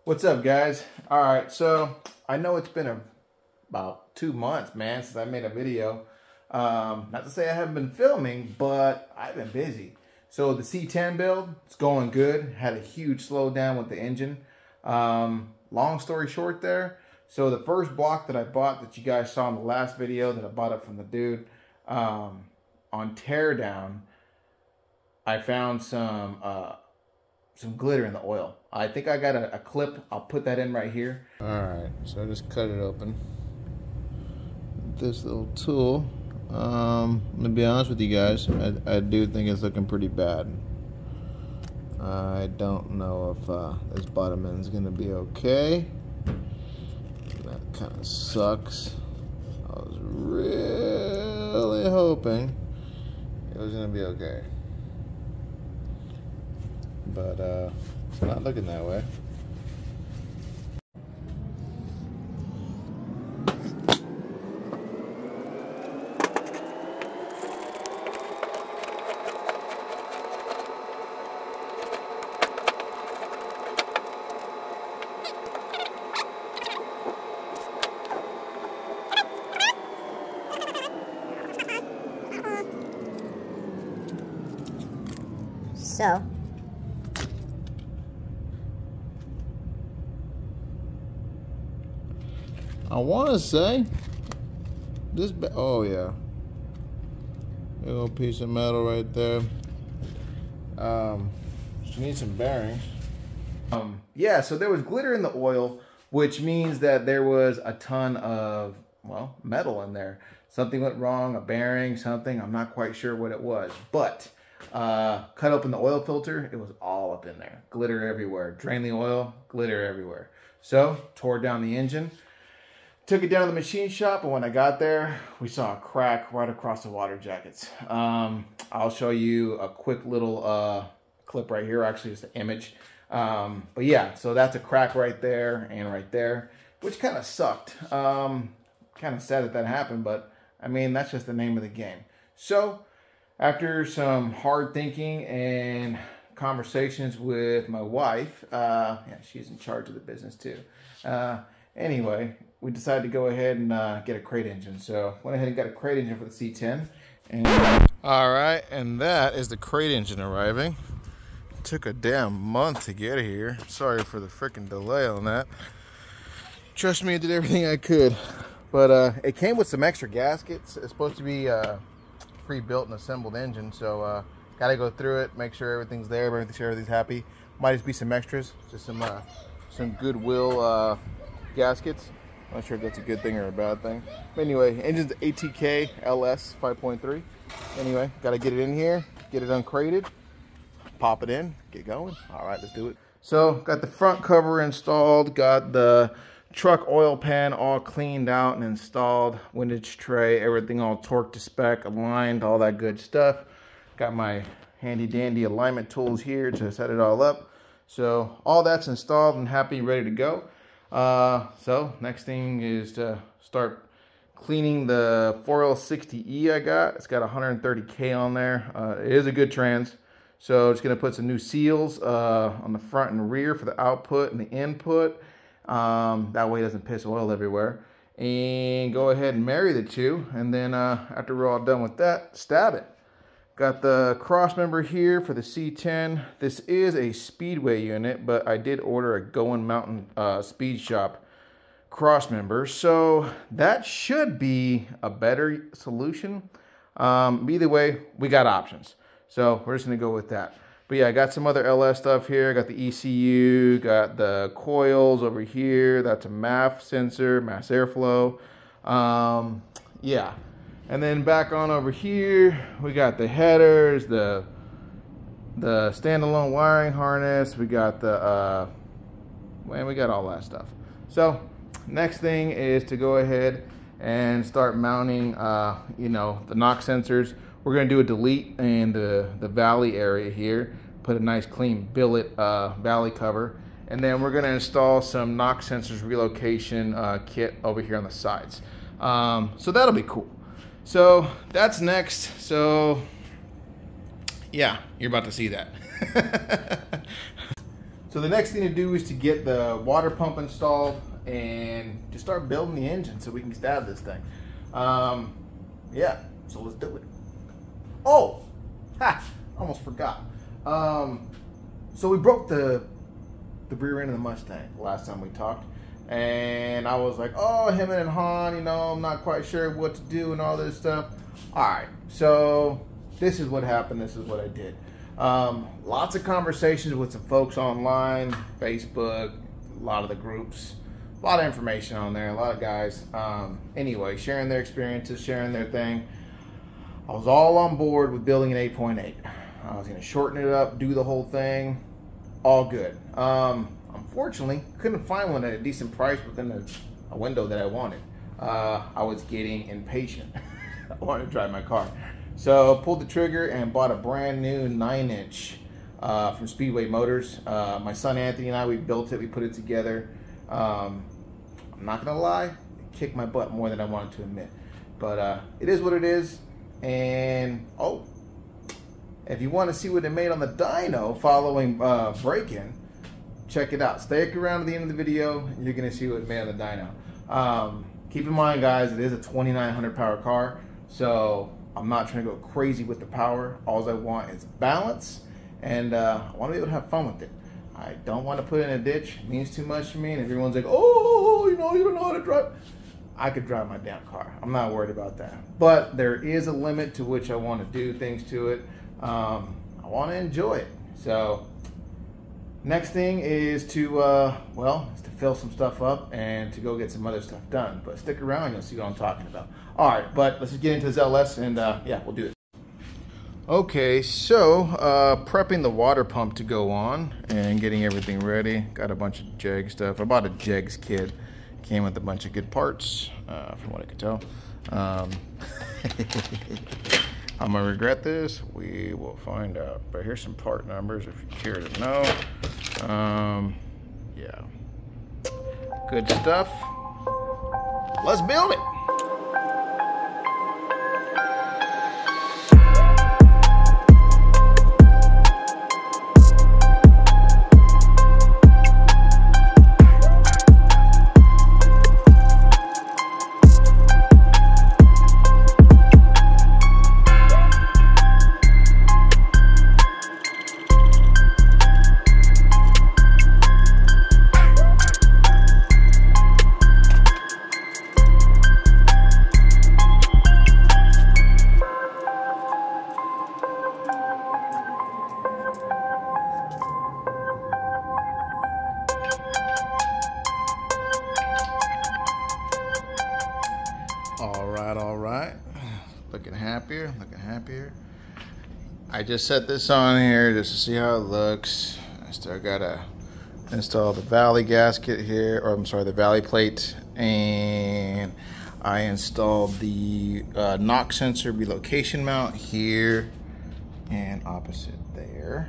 What's up, guys? All right, so I know it's been about 2 months, man, since I made a video. Not to say I haven't been filming, but I've been busy. So the C10 build, it's going good. Had a huge slowdown with the engine. Long story short there, so the first block that I bought that you guys saw in the last video that I bought it from the dude, on teardown, I found some glitter in the oil. I think I got a clip. I'll put that in right here. All right, so I just cut it open. This little tool. I'm gonna be honest with you guys. I do think it's looking pretty bad. I don't know if this bottom end is gonna be okay. That kind of sucks. I was really hoping it was gonna be okay, but it's not looking that way. So, I want to say this. Oh yeah, a little piece of metal right there. She needs some bearings. Yeah, so there was glitter in the oil, which means that there was a ton of, well, metal in there. Something went wrong, a bearing, something. I'm not quite sure what it was, but cut open the oil filter, it was all up in there. Glitter everywhere. Drain the oil, glitter everywhere. So, tore down the engine. Took it down to the machine shop, and when I got there, we saw a crack right across the water jackets. I'll show you a quick little clip right here, actually just an image. But yeah, so that's a crack right there and right there, which kind of sucked. Kind of sad that happened, but I mean, that's just the name of the game. So, after some hard thinking and conversations with my wife, yeah, she's in charge of the business too. Anyway, we decided to go ahead and get a crate engine. So went ahead and got a crate engine for the C10. And all right, and that is the crate engine arriving. It took a damn month to get here. Sorry for the freaking delay on that. Trust me, I did everything I could. But it came with some extra gaskets. It's supposed to be pre-built and assembled engine, so got to go through it, make sure everything's there, make sure everything's happy. Might just be some extras, just some goodwill gaskets. Not sure if that's a good thing or a bad thing. But anyway, engine's ATK LS 5.3. Anyway, got to get it in here, get it uncrated, pop it in, get going. All right, let's do it. So got the front cover installed, got the truck oil pan all cleaned out and installed, windage tray, everything all torqued to spec, aligned, all that good stuff. Got my handy dandy alignment tools here to set it all up. So all that's installed and happy, ready to go. So next thing is to start cleaning the 4L60E I got. It's got 130K on there. It is a good trans. So just gonna put some new seals on the front and rear for the output and the input. That way it doesn't piss oil everywhere. And go ahead and marry the two. And then after we're all done with that, stab it. Got the cross member here for the C10. This is a Speedway unit, but I did order a Going Mountain Speed Shop cross member. So that should be a better solution. Either way, we got options. So we're just gonna go with that. But yeah, I got some other LS stuff here. Got the ECU, got the coils over here. That's a MAF sensor, mass airflow. Yeah. And then back on over here, we got the headers, the standalone wiring harness. We got the, man, we got all that stuff. So next thing is to go ahead and start mounting, you know, the knock sensors. We're gonna do a delete in the valley area here, put a nice clean billet valley cover, and then we're gonna install some knock sensors relocation kit over here on the sides. So that'll be cool. So that's next. So yeah, you're about to see that. So the next thing to do is to get the water pump installed and just start building the engine so we can stab this thing. Yeah, so let's do it. Oh, almost forgot. So we broke the rear end of the Mustang last time we talked, and I was like, oh, him and Han, you know, I'm not quite sure what to do and all this stuff. All right, so this is what happened. This is what I did. Lots of conversations with some folks online, Facebook, a lot of the groups, a lot of information on there, a lot of guys. Anyway, sharing their experiences, sharing their thing. I was all on board with building an 8.8. I was going to shorten it up, do the whole thing, all good. Unfortunately, couldn't find one at a decent price within a window that I wanted. I was getting impatient. I wanted to drive my car. So pulled the trigger and bought a brand new 9-inch from Speedway Motors. My son Anthony and I, we built it, we put it together. I'm not gonna lie, it kicked my butt more than I wanted to admit. But it is what it is. And oh, if you want to see what they made on the dyno following break-in, check it out. Stick around to the end of the video, and you're gonna see what it made on the dyno. Keep in mind, guys, it is a 2,900 power car, so I'm not trying to go crazy with the power. All I want is balance, and I want to be able to have fun with it. I don't want to put it in a ditch. It means too much to me, and everyone's like, oh, you know, you don't know how to drive. I could drive my damn car. I'm not worried about that. But there is a limit to which I want to do things to it. I want to enjoy it. So next thing is to, well, is to fill some stuff up and to go get some other stuff done. But stick around, you'll see what I'm talking about. All right, but let's just get into this LS and yeah, we'll do it. Okay, so prepping the water pump to go on and getting everything ready. Got a bunch of Jag stuff. I bought a Jegs kit. Came with a bunch of good parts, from what I could tell. I'm gonna regret this. We will find out. But here's some part numbers if you care to know. Yeah, good stuff. Let's build it. All right. Looking happier, looking happier. I just set this on here just to see how it looks. I still gotta install the valley gasket here, or I'm sorry, the valley plate, and I installed the knock sensor relocation mount here and opposite there.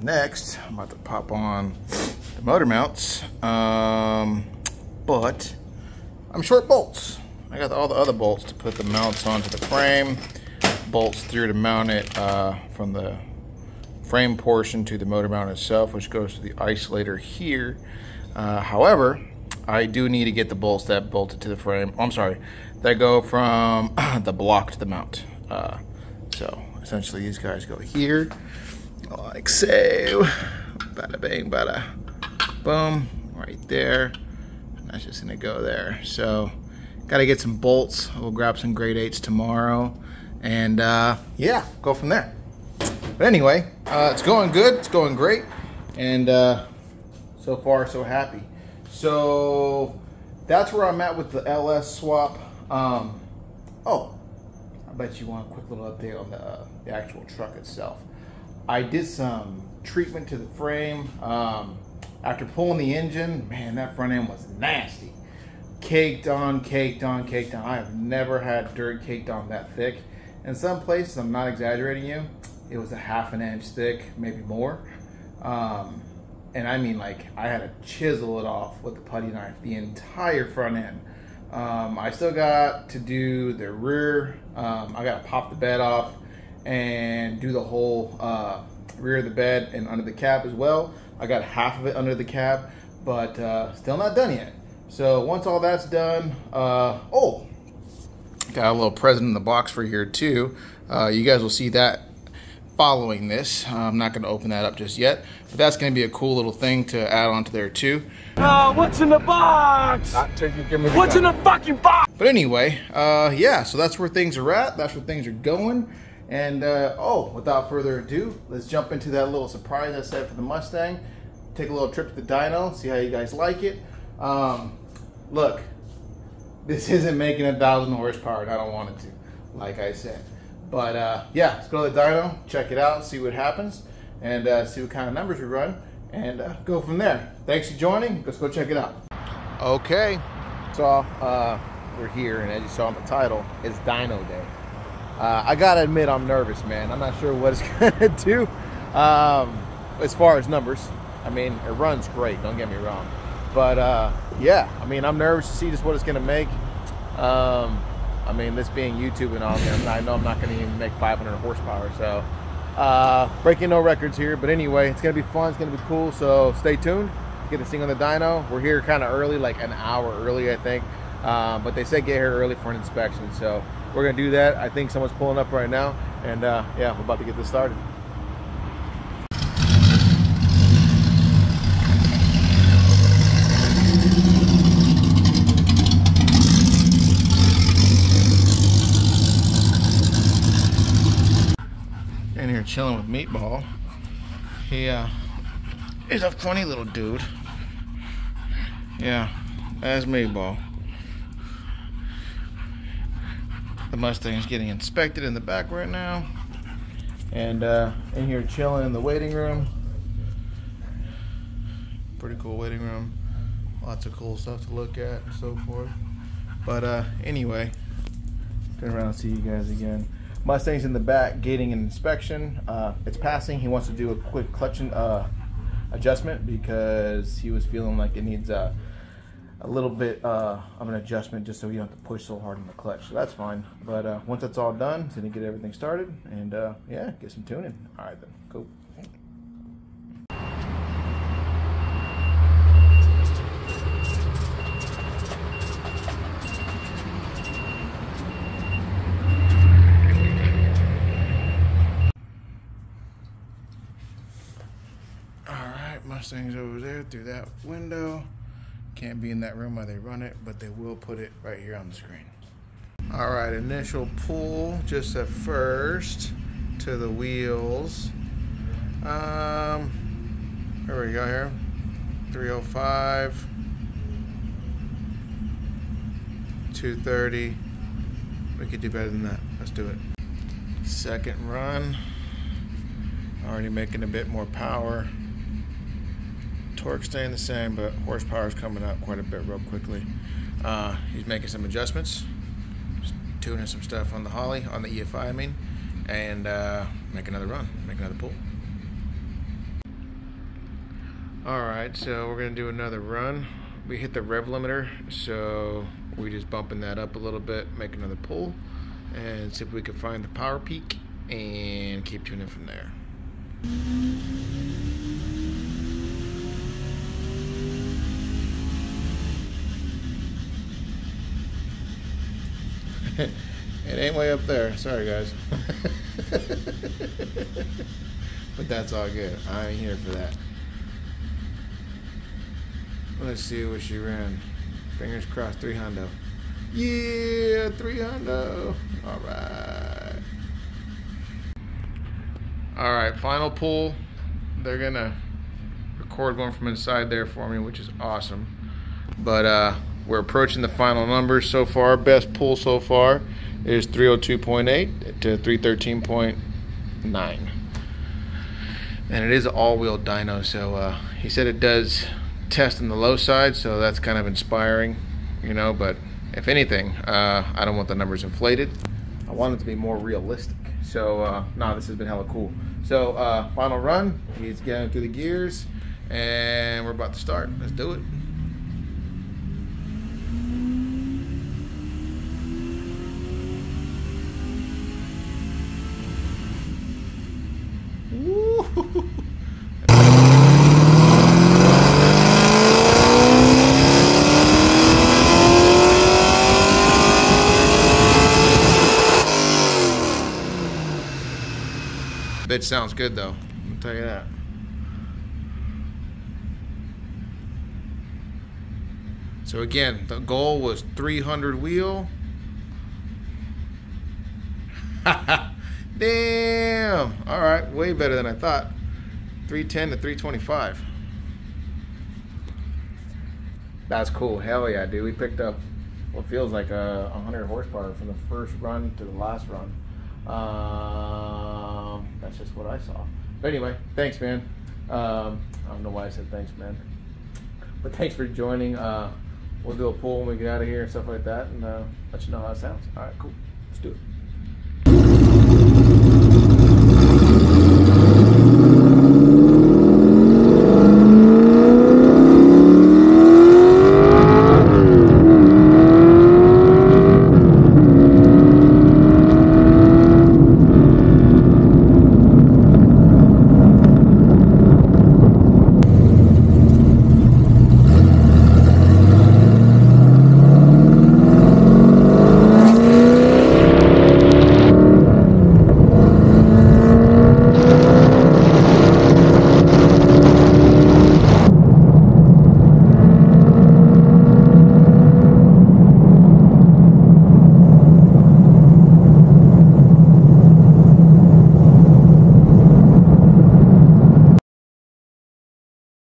Next, I'm about to pop on the motor mounts, but I'm short bolts. I got all the other bolts to put the mounts onto the frame, bolts through to mount it from the frame portion to the motor mount itself, which goes to the isolator here. However, I do need to get the bolts that bolted to the frame, I'm sorry, that go from the block to the mount. So essentially these guys go here, like so, bada bang, bada boom, right there. That's just gonna go there. So gotta get some bolts. We'll grab some grade 8s tomorrow, and yeah, go from there. But anyway, it's going good, it's going great, and so far so happy. So that's where I'm at with the LS swap. Oh, I bet you want a quick little update on the actual truck itself. I did some treatment to the frame. After pulling the engine, man, that front end was nasty. Caked on, caked on, caked on. I have never had dirt caked on that thick. In some places, I'm not exaggerating you, it was a ½ an inch thick, maybe more. And I mean, like, I had to chisel it off with the putty knife, the entire front end. I still got to do the rear. I got to pop the bed off and do the whole rear of the bed and under the cab as well. I got half of it under the cab, but still not done yet. So once all that's done, oh, got a little present in the box for here too. You guys will see that following this. I'm not going to open that up just yet, but that's going to be a cool little thing to add onto there too. What's in the box? What's in the fucking box? But anyway, yeah, so that's where things are at. That's where things are going. And oh, without further ado, let's jump into that little surprise I said for the Mustang. Take a little trip to the dyno, see how you guys like it. Look, this isn't making 1,000 horsepower, and I don't want it to, like I said. But yeah, let's go to the dyno, check it out, see what happens, and see what kind of numbers we run, and go from there. Thanks for joining. Let's go check it out. Okay, so we're here, and as you saw in the title, it's dyno day. I gotta admit, I'm nervous, man. I'm not sure what it's gonna do as far as numbers. I mean, it runs great, don't get me wrong. But yeah, I mean, I'm nervous to see just what it's gonna make. I mean, this being YouTube and all, I know I'm not going to even make 500 horsepower. So, breaking no records here. But anyway, it's going to be fun. It's going to be cool. So, stay tuned. Get this thing on the dyno. We're here kind of early, like an hour early, I think. But they said get here early for an inspection. So, we're going to do that. I think someone's pulling up right now. And yeah, we're about to get this started. Here chilling with Meatball. He is a funny little dude. Yeah, that's Meatball. The Mustang's getting inspected in the back right now, and in here chilling in the waiting room. Pretty cool waiting room. Lots of cool stuff to look at and so forth. But anyway, turn around and see you guys again. Mustang's in the back getting an inspection. It's passing. He wants to do a quick clutch adjustment because he was feeling like it needs a little bit of an adjustment just so you don't have to push so hard in the clutch. So that's fine. But once that's all done, he's going to get everything started and yeah, get some tuning. All right then, cool. Mustang's over there through that window. Can't be in that room while they run it, but they will put it right here on the screen. All right, initial pull just at first to the wheels. There we go here. 305, 230. We could do better than that. Let's do it. Second run. Already making a bit more power. Torque staying the same, but horsepower is coming up quite a bit real quickly. He's making some adjustments, just tuning some stuff on the Holly, on the EFI I mean, and make another run, make another pull. Alright, so we're going to do another run. We hit the rev limiter, so we're just bumping that up a little bit, make another pull, and see if we can find the power peak and keep tuning from there. It ain't way up there. Sorry, guys. But that's all good. I ain't here for that. Let's see what she ran. Fingers crossed, 3 hundo. Yeah, 3 hundo. All right. All right, final pull. They're gonna record one from inside there for me, which is awesome. But we're approaching the final numbers so far. Best pull so far is 302.8 to 313.9. And it is an all-wheel dyno, so he said it does test on the low side, so that's kind of inspiring, you know, but if anything, I don't want the numbers inflated. I want it to be more realistic. So, no, this has been hella cool. So, final run, he's getting through the gears, and we're about to start. Let's do it. Woo! bitch sounds good though. I'll tell you that. So again, the goal was 300 wheel. Damn. All right, way better than I thought. 310 to 325. That's cool. Hell yeah, dude. We picked up what feels like 100 horsepower from the first run to the last run. That's just what I saw. But anyway, thanks, man. I don't know why I said thanks, man. But thanks for joining. We'll do a pull when we get out of here and stuff like that, and let you know how it sounds. All right, cool. Let's do it.